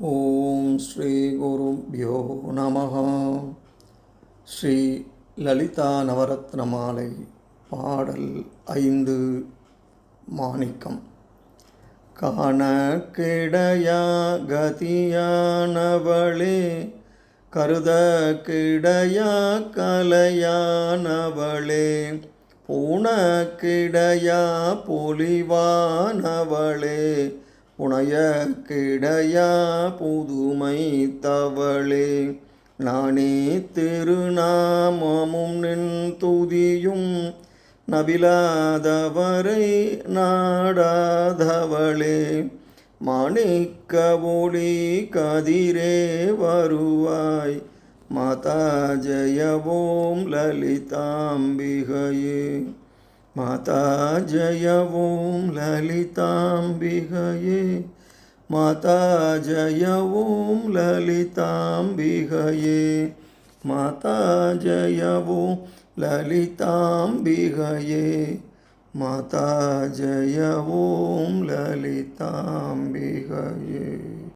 ஓம் ஸ்ரீ குருப்யோ நமः. ஸ்ரீ லலிதா நவரத்ன மாலை பாடல் 5. மாணிக்கம். காணக்கிடையா கதியானவளே, கருதக்கிடையா கலையானவளே, பூணக்கிடையா பொலிவானவளே, புனையக்கிடையா புதுமை தவளே, நானே திருநாமமும் நின் துதியும் நபிலாதவரை நாடாதவளே, மாணிக்க ஒளி கதிரே வருவாய், மாதா ஜெய ஓம் லலிதாம்பிகையே, மாதா ஜெய ஓம் லலிதாம்பிகையே, மாதா ஜெய ஓம் லலிதாம்பிகையே, மாதா ஜெய ஓம் லலிதாம்பிகையே, மாதா ஜெய ஓம் லலிதாம்பிகையே.